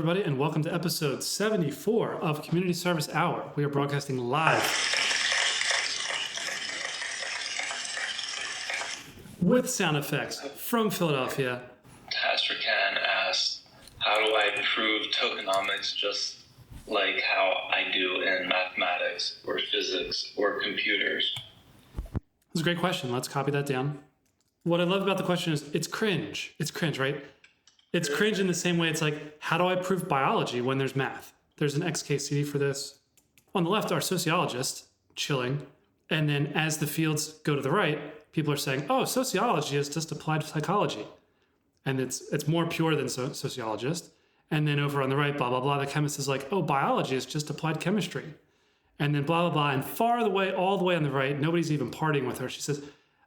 everybody, and welcome to episode 74 of Community Service Hour. We are broadcasting live with sound effects from Philadelphia. Entriken asked, how do I prove tokenomics just like how I do in mathematics or physics or computers? That's a great question. Let's copy that down. What I love about the question is it's cringe. It's cringe, right? It's cringe in the same way it's like, how do I prove biology when there's math? There's an XKCD for this. On the left are sociologists, chilling. And then as the fields go to the right, people are saying, oh, sociology is just applied psychology. And it's more pure than sociologist. And then over on the right, blah, blah, blah, the chemist is like, oh, biology is just applied chemistry. And then blah, blah, blah. And far away, all the way on the right, nobody's even partying with her. She says,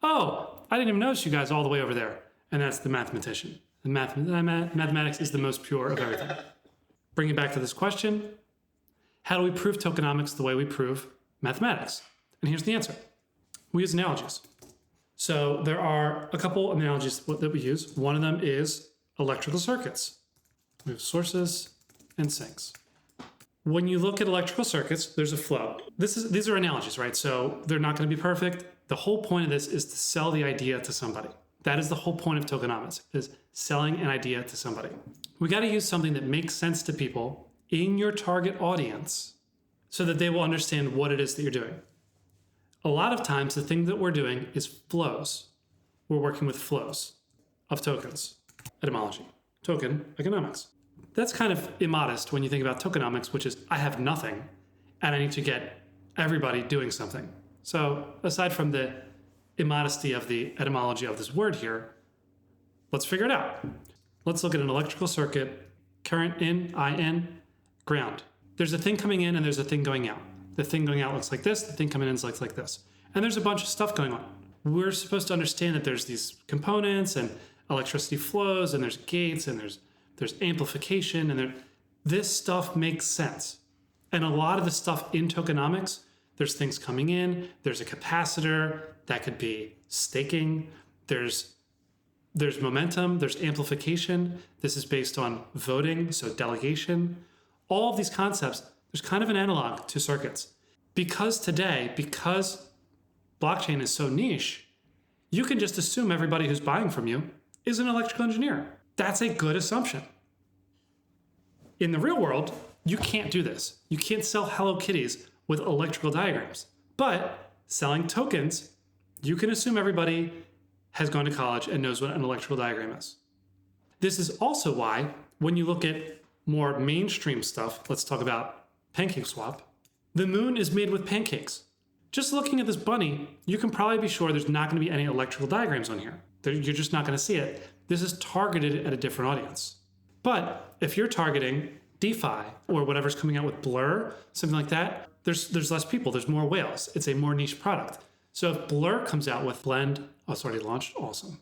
oh, I didn't even notice you guys all the way over there. And that's the mathematician. And mathematics is the most pure of everything. Bring it back to this question. How do we prove tokenomics the way we prove mathematics? And here's the answer. We use analogies. So there are a couple analogies that we use. One of them is electrical circuits. We have sources and sinks. When you look at electrical circuits, there's a flow. These are analogies, right? So they're not going to be perfect. The whole point of this is to sell the idea to somebody. That is the whole point of tokenomics, is selling an idea to somebody. We got to use something that makes sense to people in your target audience so that they will understand what it is that you're doing. A lot of times, the thing that we're doing is flows. We're working with flows of tokens. Etymology. Token economics. That's kind of immodest when you think about tokenomics, which is I have nothing and I need to get everybody doing something. So aside from the immodesty of the etymology of this word here, let's figure it out. Let's look at an electrical circuit, current in, IN, ground. There's a thing coming in and there's a thing going out. The thing going out looks like this, the thing coming in looks like this. And there's a bunch of stuff going on. We're supposed to understand that there's these components and electricity flows and there's gates and there's amplification and this stuff makes sense. And a lot of the stuff in tokenomics, there's things coming in, there's a capacitor, that could be staking, there's momentum, there's amplification. This is based on voting, so delegation. All of these concepts, there's kind of an analog to circuits. Because blockchain is so niche, you can just assume everybody who's buying from you is an electrical engineer. That's a good assumption. In the real world, you can't do this. You can't sell Hello Kitties with electrical diagrams. But selling tokens, you can assume everybody has gone to college and knows what an electrical diagram is. This is also why, when you look at more mainstream stuff, let's talk about PancakeSwap, the moon is made with pancakes. Just looking at this bunny, you can probably be sure there's not going to be any electrical diagrams on here. You're just not going to see it. This is targeted at a different audience. But if you're targeting DeFi or whatever's coming out with Blur, something like that, there's less people, there's more whales. It's a more niche product. So if Blur comes out with Blend, oh, it's already launched, awesome.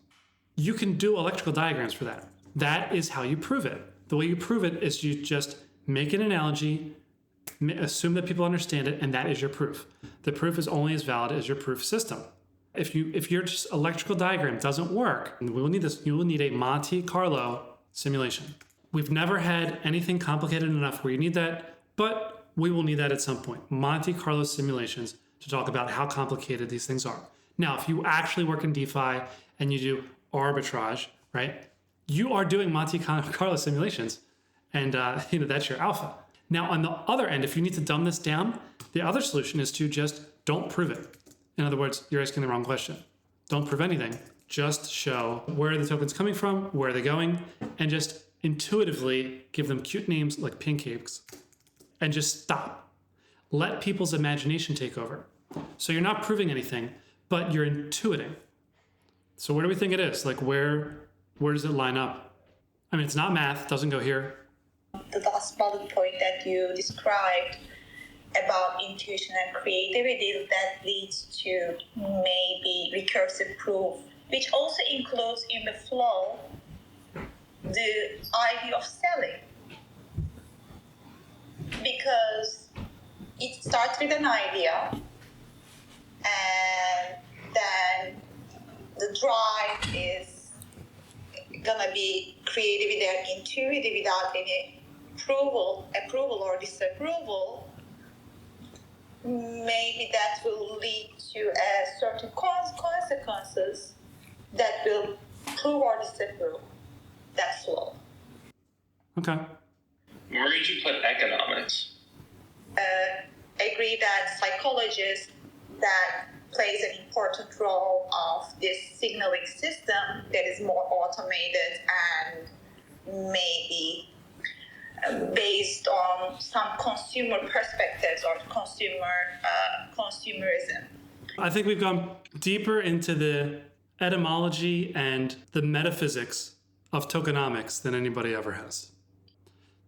You can do electrical diagrams for that. That is how you prove it. The way you prove it is you just make an analogy, assume that people understand it, and that is your proof. The proof is only as valid as your proof system. If your just electrical diagram doesn't work, we will need this. You will need a Monte Carlo simulation. We've never had anything complicated enough where you need that, but we will need that at some point. Monte Carlo simulations to talk about how complicated these things are. Now, if you actually work in DeFi and you do arbitrage, right, you are doing Monte Carlo simulations, and that's your alpha. Now, on the other end, if you need to dumb this down, the other solution is to just don't prove it. In other words, you're asking the wrong question. Don't prove anything. Just show where the token's coming from, where they're going, and just intuitively give them cute names like pancakes, and just stop. Let people's imagination take over. So you're not proving anything, but you're intuiting. So where do we think it is? Like where does it line up? I mean, it's not math, doesn't go here. The last bullet point that you described about intuition and creativity, that leads to maybe recursive proof, which also includes in the flow the idea of selling. Because it starts with an idea, and then the drive is gonna be creativity and intuitive without any approval or disapproval, maybe that will lead to certain consequences that will prove or disapprove. That's all. Okay. Where did you put economics? Agree that psychologists that plays an important role of this signaling system that is more automated and maybe based on some consumer perspectives or consumerism. I think we've gone deeper into the etymology and the metaphysics of tokenomics than anybody ever has.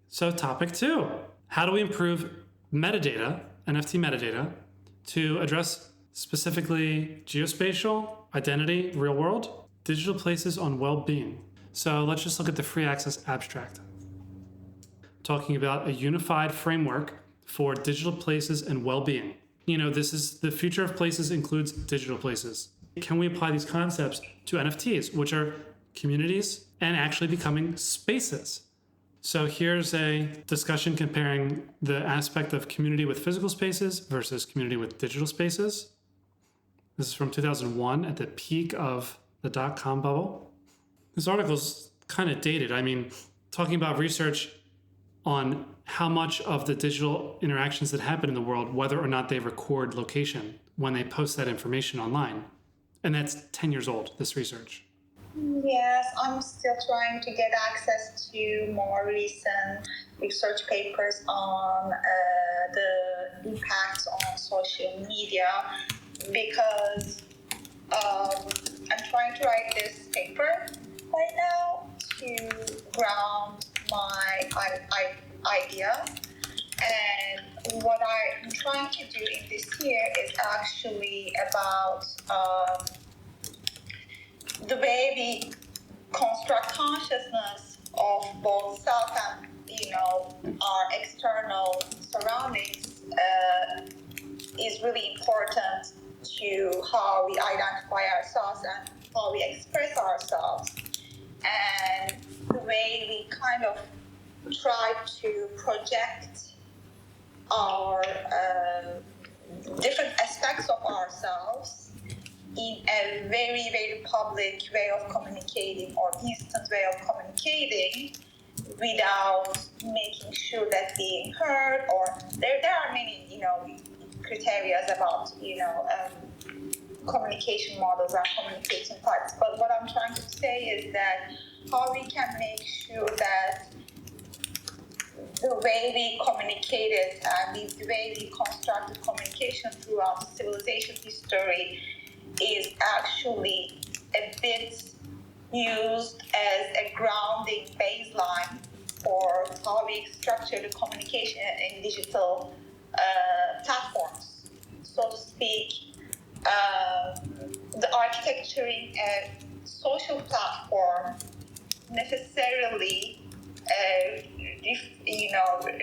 So topic 2, how do we improve metadata, NFT metadata, to address specifically geospatial, identity, real world, digital places on well-being. So let's just look at the free access abstract. Talking about a unified framework for digital places and well-being. You know, this is the future of places includes digital places. Can we apply these concepts to NFTs, which are communities and actually becoming spaces? So here's a discussion comparing the aspect of community with physical spaces versus community with digital spaces. This is from 2001 at the peak of the .com bubble. This article's kind of dated. I mean, talking about research on how much of the digital interactions that happen in the world, whether or not they record location when they post that information online. And that's 10 years old, this research. Yes, I'm still trying to get access to more recent research papers on the impacts on social media because I'm trying to write this paper right now to ground my idea. And what I'm trying to do in this year is actually about the way we construct consciousness of both self and, our external surroundings is really important to how we identify ourselves and how we express ourselves. And the way we kind of try to project our different aspects of ourselves in a very, very public way of communicating or instant way of communicating without making sure that being heard, or there are many, criteria about, communication models and communication types. But what I'm trying to say is that how we can make sure that the way we communicated and the way we constructed communication throughout civilization history is actually a bit used as a grounding baseline for how we structure the communication in digital platforms, so to speak. The architecturing a social platform necessarily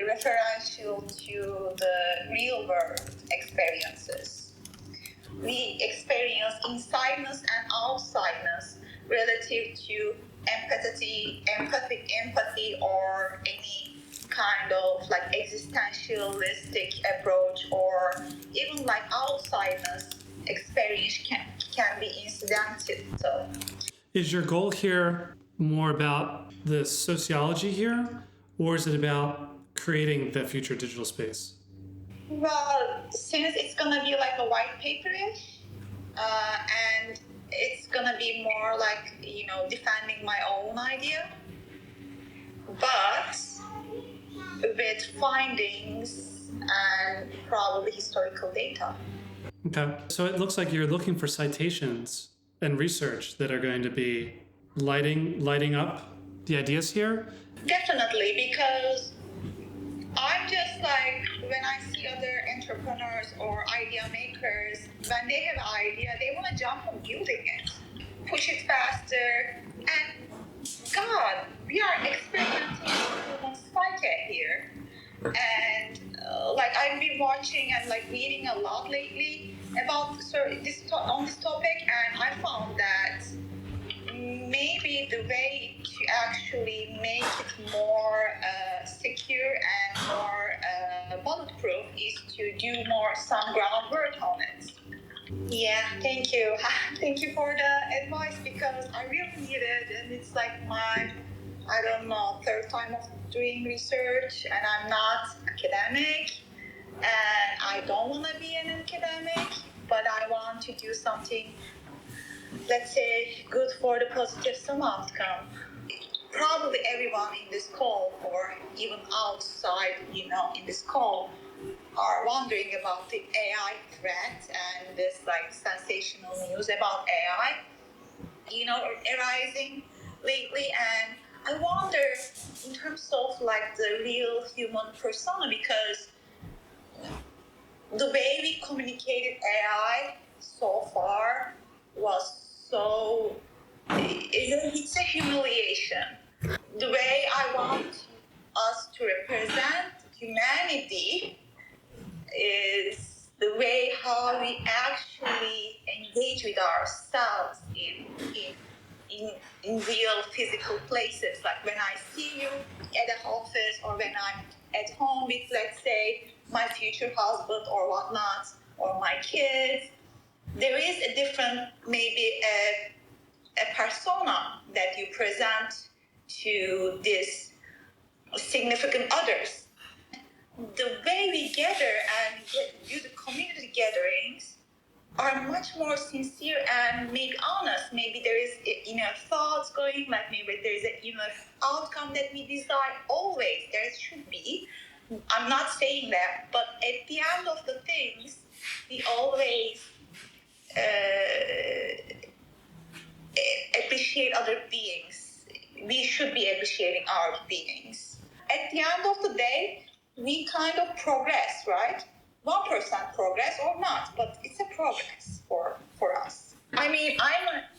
referential to the real world experiences. We experience insideness and outsideness relative to empathy, or any kind of like existentialistic approach, or even like outsideness experience can be incidental. Is your goal here more about the sociology here, or is it about creating the future digital space? Well, since it's gonna be like a white paper-ish, and it's gonna be more like, defending my own idea, but with findings and probably historical data. Okay, so it looks like you're looking for citations and research that are going to be lighting up the ideas here. Definitely, because I'm just like, when I see other entrepreneurs or idea makers, when they have an idea, they want to jump on building it, push it faster, and God, we are experimenting human psyche here. And I've been watching and reading a lot lately about this topic, and I found that maybe the way to actually make it more secure and more bulletproof is to do some groundwork on it. Yeah, thank you. Thank you for the advice, because I really need it, and it's like my, I don't know, third time of doing research, and I'm not academic, and I don't want to be an academic, but I want to do something, let's say, good for the positive sum outcome. Probably everyone in this call, or even outside, in this call, are wondering about the AI threat and this like sensational news about AI, arising lately. And I wonder, in terms of like the real human persona, because the way we communicated AI so far was so, it's a humiliation. The way I want us to represent humanity is the way how we actually engage with ourselves in real physical places. Like when I see you at the office, or when I'm at home with, let's say, my future husband or whatnot, or my kids, there is a different, maybe a persona that you present to these significant others. The way we gather and do the community gatherings are much more sincere and maybe honest. Maybe there is inner thoughts going, like maybe there is an inner outcome that we desire. Always there should be. I'm not saying that, but at the end of the things, we always appreciate other beings. We should be appreciating our beings. At the end of the day, we kind of progress, right? 1% progress or not, but it's a progress for us. I mean,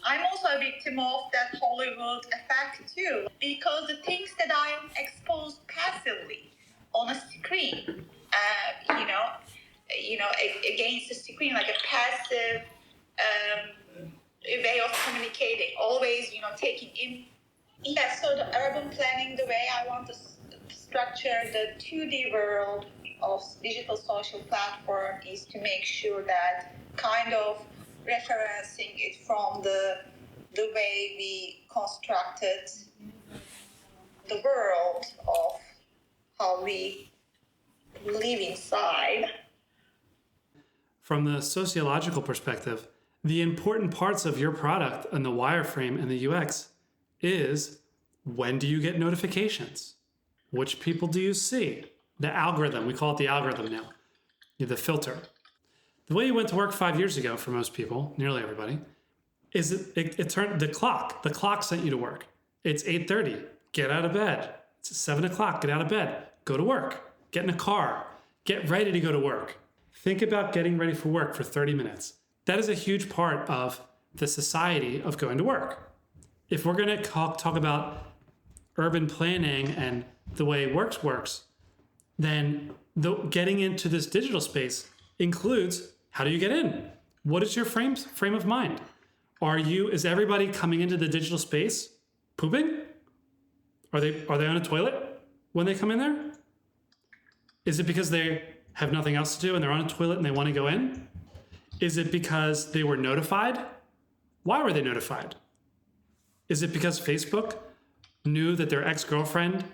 I'm also a victim of that Hollywood effect too, because the things that I am exposed passively on a screen, against the screen, like a passive way of communicating, always, taking in. Yeah, so the urban planning, the way I want to structure the 2D world of digital social platform is to make sure that kind of referencing it from the way we constructed the world of how we live inside. From the sociological perspective, the important parts of your product and the wireframe and the UX is, when do you get notifications? Which people do you see? The algorithm, we call it the algorithm now, the filter. The way you went to work 5 years ago for most people, nearly everybody, is it turned the clock sent you to work. It's 8:30, get out of bed. It's 7 o'clock, get out of bed, go to work, get in a car, get ready to go to work. Think about getting ready for work for 30 minutes. That is a huge part of the society of going to work. If we're gonna talk about urban planning and the way works, then getting into this digital space includes, how do you get in? What is your frame of mind? Is everybody coming into the digital space pooping? Are they on a toilet when they come in there? Is it because they have nothing else to do and they're on a toilet and they want to go in? Is it because they were notified? Why were they notified? Is it because Facebook knew that their ex-girlfriend,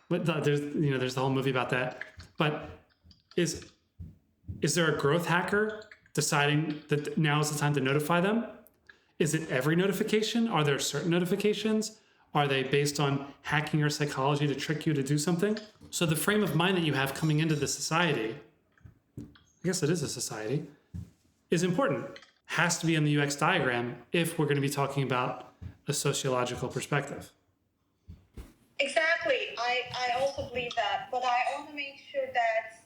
there's the whole movie about that, but is there a growth hacker deciding that now is the time to notify them? Is it every notification? Are there certain notifications? Are they based on hacking your psychology to trick you to do something? So the frame of mind that you have coming into the society, I guess it is a society, is important. Has to be in the UX diagram if we're going to be talking about a sociological perspective. Exactly. I also believe that, but I want to make sure that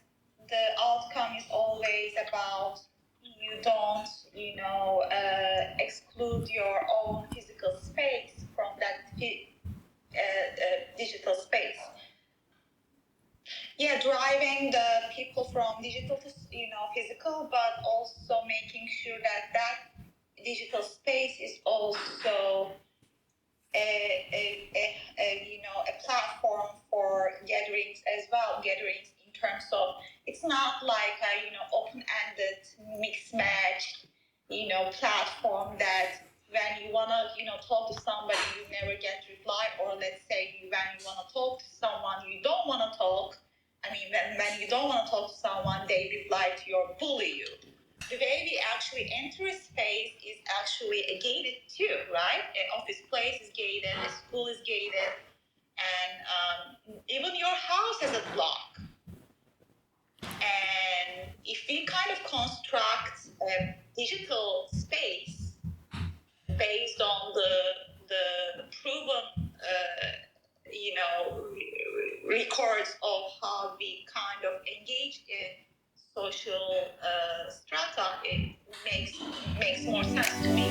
the outcome is always about you don't, exclude your own physical space from that digital space. Yeah, driving the people from digital to, physical, but also making sure that digital space is also a platform for gatherings as well. Gatherings in terms of it's not like a open-ended mix-match platform that when you wanna talk to somebody you never get reply, or let's say when you wanna talk to someone you don't wanna talk. I mean, when you don't wanna talk to someone, they reply to you or bully you. The way we actually enter a space is actually gated too, right? An office place is gated, a school is gated, and even your house has a block. And if we kind of construct a digital space based on the proven, records of how we kind of engage in social strata, it makes more sense to me.